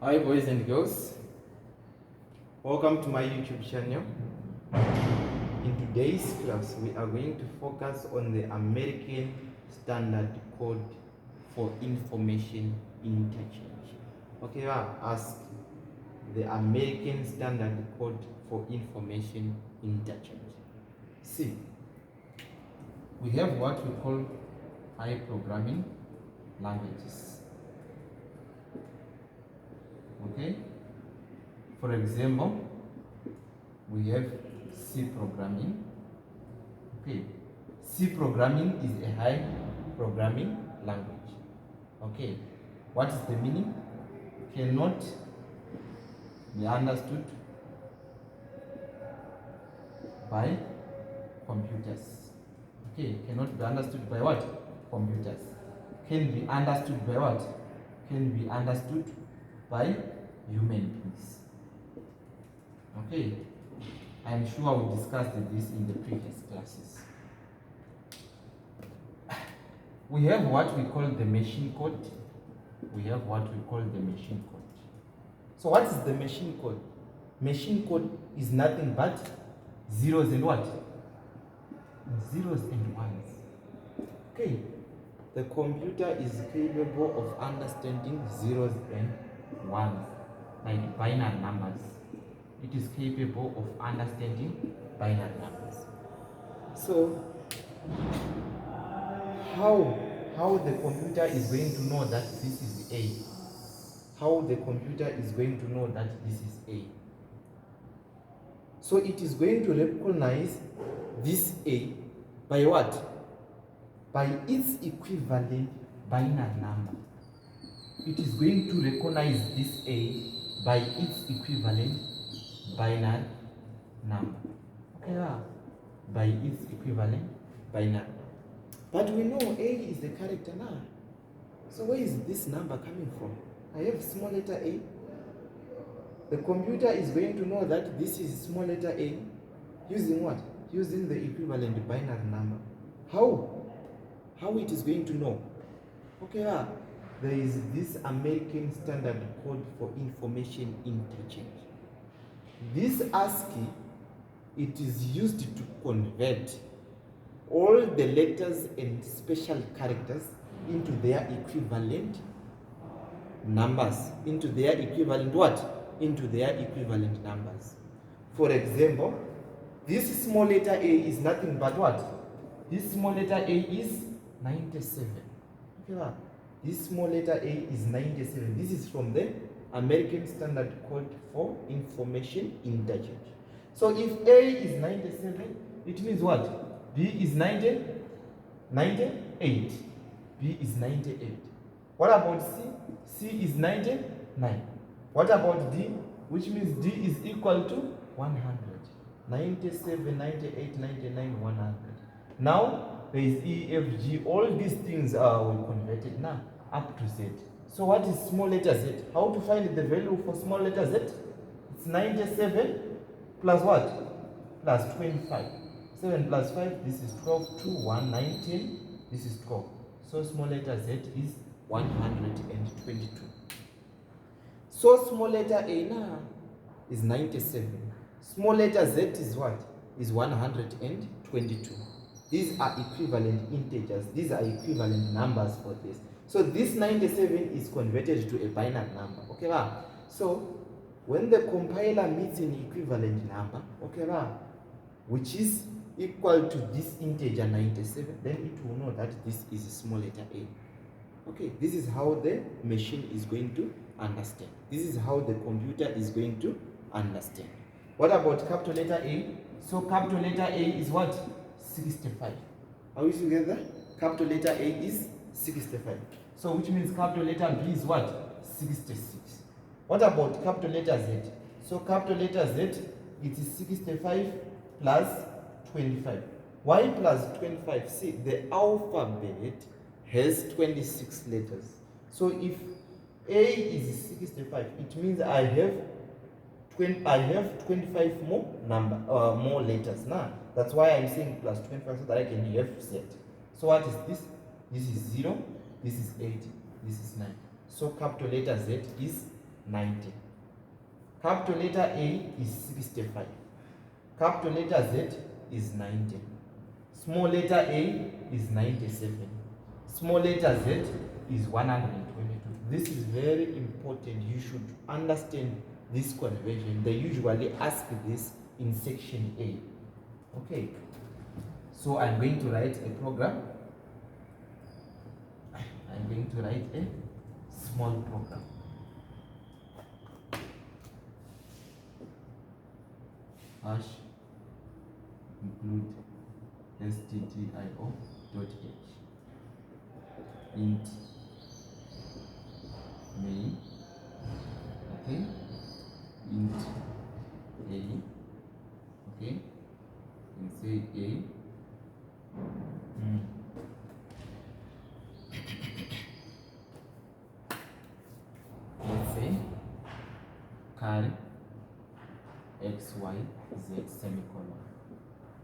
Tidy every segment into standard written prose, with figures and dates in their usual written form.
Hi boys and girls, welcome to my YouTube channel. In today's class, we are going to focus on the American Standard Code for Information Interchange. Okay, I'll ask the American Standard Code for Information Interchange. See, we have what we call high programming languages. Okay, for example, we have C programming. Okay, C programming is a high programming language. Okay, what is the meaning? Cannot be understood by computers. Okay, cannot be understood by what? Computers. Can be understood by what? Can be understood by human beings. Okay, I'm sure we discussed this in the previous classes. We have what we call the machine code. We have what we call the machine code. So what is the machine code? Machine code is nothing but zeros and what? Zeros and ones. Okay, the computer is capable of understanding zeros and ones, like binary numbers. It is capable of understanding binary numbers. So how the computer is going to know that this is A? How the computer is going to know that this is A? So it is going to recognize this A by what? By its equivalent binary number. It is going to recognize this A by its equivalent binary number. Okay, by its equivalent binary. But we know A is the character now. So where is this number coming from? I have small letter A. The computer is going to know that this is small letter A using what? Using the equivalent binary number. How it is going to know? Okay, there is this American Standard Code for Information Interchange. This Ascii, it is used to convert all the letters and special characters into their equivalent numbers. Into their equivalent what? Into their equivalent numbers. For example, this small letter A is nothing but what? This small letter A is 97. Okay, this small letter A is 97. This is from the American Standard Code for Information Interchange. So if A is 97, it means what? B is 98. B is 98. What about C? C is 99. What about D? Which means D is equal to 100. 97, 98, 99, 100. Now there is E, F, G. All these things are converted now up to Z. So what is small letter Z? How to find the value for small letter Z? It's 97 plus what? Plus 25. 7 plus 5, this is 12, 2, 1, 19, this is 12. So small letter Z is 122. So small letter A now is 97. Small letter Z is what? Is 122. These are equivalent integers. These are equivalent numbers for this. So this 97 is converted to a binary number. Okay, so when the compiler meets an equivalent number, okay, which is equal to this integer 97, then it will know that this is a small letter A. Okay, this is how the machine is going to understand. This is how the computer is going to understand. What about capital letter A? So capital letter A is what? 65. Are we together? Capital letter A is 65. So which means capital letter B is what? 66. What about capital letter Z? So capital letter Z, it is 65 plus 25. Why plus 25? See, the alphabet has 26 letters. So if A is 65, it means I have 25 more letters now. That's why I'm saying plus 25 so that I can have Z. So what is this? This is 0, this is 8, this is 9. So capital letter Z is 90. Capital letter A is 65. Capital letter Z is 90. Small letter A is 97. Small letter Z is 122. This is very important. You should understand this conversion. They usually ask this in section A. Okay. So I'm going to write a program. I'm going to write a small program. Hash include stdio.h int main, okay, int a, okay, and say a, let's say char x, y, z semicolon,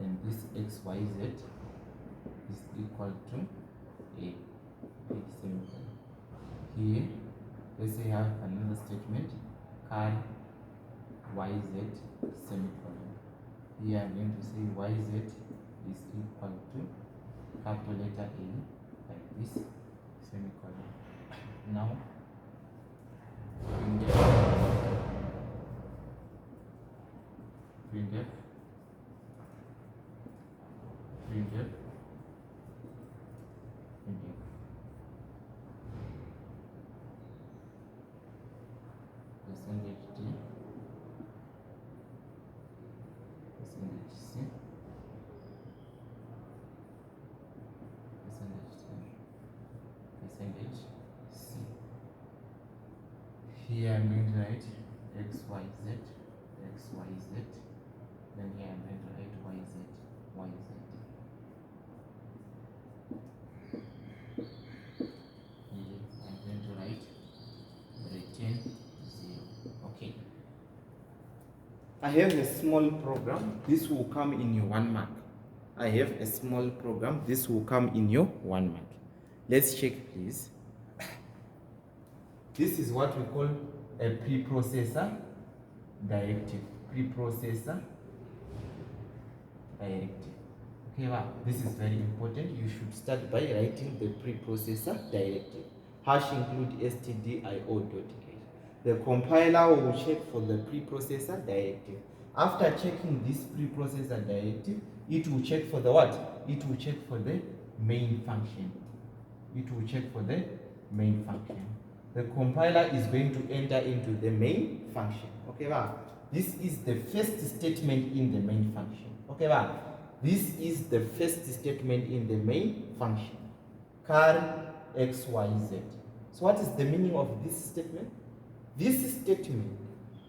and this x, y, z is equal to a semicolon. Here, let's say I have another statement, char y, z semicolon. Here I'm going to say y, z is equal to capital letter A, like this, semicolon. Now, printf percentage d, percentage c, percentage c. Here I'm going to write x, y, z, x, y, z. Then here I'm going to write y, z, y, z. Here I'm going to write return 0. Okay. I have a small program. This will come in your 1 mark. I have a small program. This will come in your 1 mark. Let's check, please. This is what we call a preprocessor directive. Preprocessor directive. Okay, wow. This is very important. You should start by writing the preprocessor directive. Hash include stdio.h. The compiler will check for the preprocessor directive. After checking this preprocessor directive, it will check for the what? It will check for the main function. It will check for the main function. The compiler is going to enter into the main function. Okay, wow. This is the first statement in the main function. Okay, wow. This is the first statement in the main function. Char x, y, z. So what is the meaning of this statement? This statement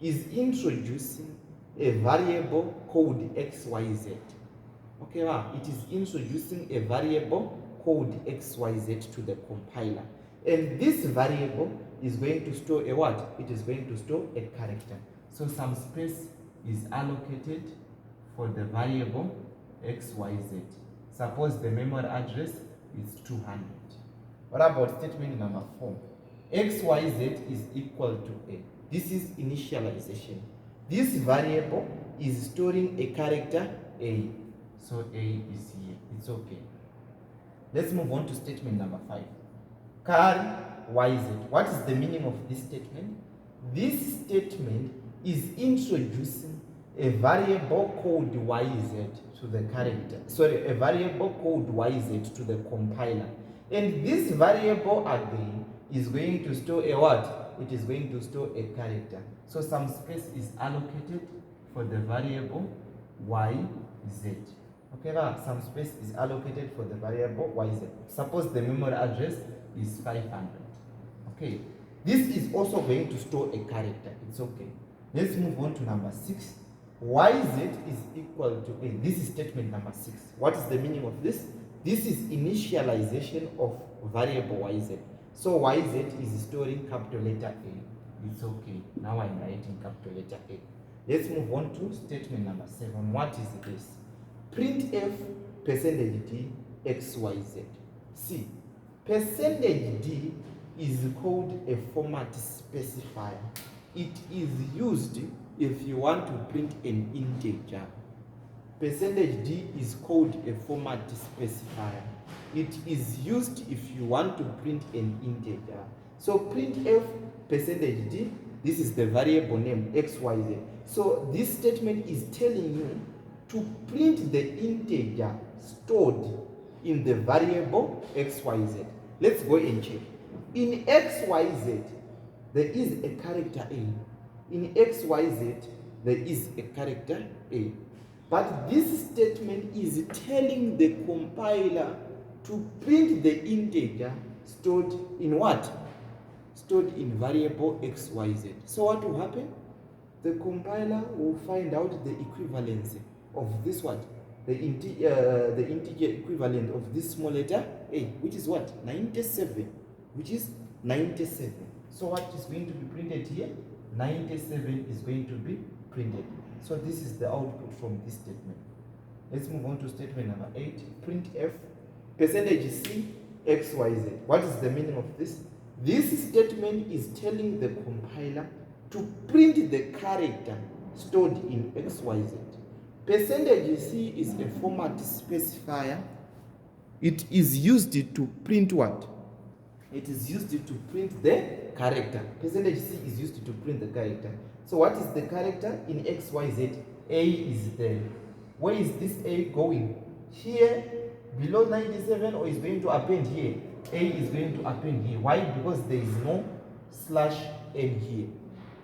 is introducing a variable called xyz. Okay, wow. It is introducing a variable called xyz to the compiler. And this variable is going to store a what? It is going to store a character. So some space is allocated for the variable xyz. Suppose the memory address is 200. What about statement number 4? xyz is equal to a. This is initialization. This variable is storing a character a. So a is here. It's okay. Let's move on to statement number 5. Char yz. What is the meaning of this statement? This statement is introducing a variable called yz to the character. Sorry, a variable called yz to the compiler. And this variable again is going to store a what? It is going to store a character. So some space is allocated for the variable yz. Okay, some space is allocated for the variable yz. Suppose the memory address is 500. Okay, this is also going to store a character. It's okay. Let's move on to number 6. Yz is equal to a. This is statement number 6. What is the meaning of this? This is initialization of variable yz. So yz is storing capital letter A. It's okay. Now I'm writing capital letter A. Let's move on to statement number 7. What is this? Printf %d xyz. See, %d is called a format specifier. It is used if you want to print an integer. Percentage D is called a format specifier. It is used if you want to print an integer. So printf percentage D, this is the variable name xyz. So this statement is telling you to print the integer stored in the variable xyz. Let's go and check. In xyz, there is a character A. In xyz, there is a character A. But this statement is telling the compiler to print the integer stored in what? Stored in variable xyz. So what will happen? The compiler will find out the equivalence of this what? The integer equivalent of this small letter a, which is what? 97, which is 97. So what is going to be printed here? 97 is going to be printed. So this is the output from this statement. Let's move on to statement number 8. Printf percentage C xyz. What is the meaning of this? This statement is telling the compiler to print the character stored in xyz. Percentage C is a format specifier. It is used to print what? It is used to print the character. Percentage C is used to print the character. So what is the character in xyz? A is there. Where is this A going? Here, below 97, or is going to append here? A is going to append here. Why? Because there is no slash n here.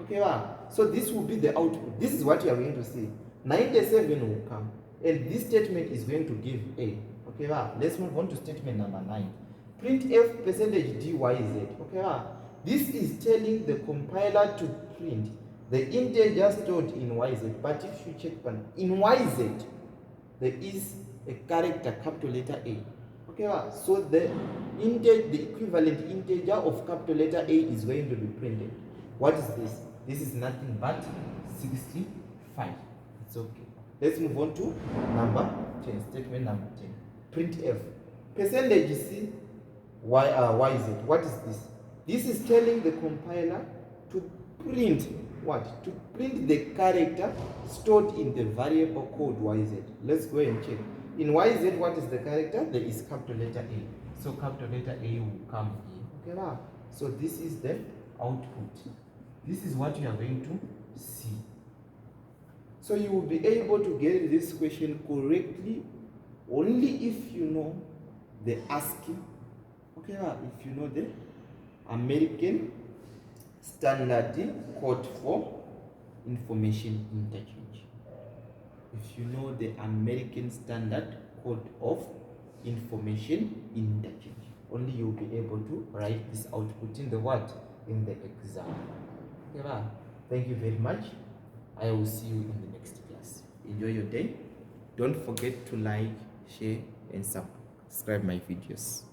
Okay, wow. So this will be the output. This is what you are going to see. 97 will come, and this statement is going to give A. Okay, wow. Let's move on to statement number 9. Printf percentage dyz. Okay, wow. This is telling the compiler to print the integer stored in yz. But if you check in yz, there is a character capital letter A. Okay, wow. So the equivalent integer of capital letter A is going to be printed. What is this? This is nothing but 65. It's okay. Let's move on to number 10. Statement number 10. Printf percentage C yz. What is this? This is telling the compiler to print what? To print the character stored in the variable called yz. Let's go and check. In yz, what is the character? There is capital letter A. So capital letter A will come here. Okay, now. So this is the output. This is what you are going to see. So you will be able to get this question correctly only if you know the Ascii. Okay, if you know the American Standard Code for Information Interchange. If you know the American Standard Code of Information Interchange, only you will be able to write this output in the what? In the exam. Okay, thank you very much. I will see you in the next class. Enjoy your day. Don't forget to like, share, and subscribe my videos.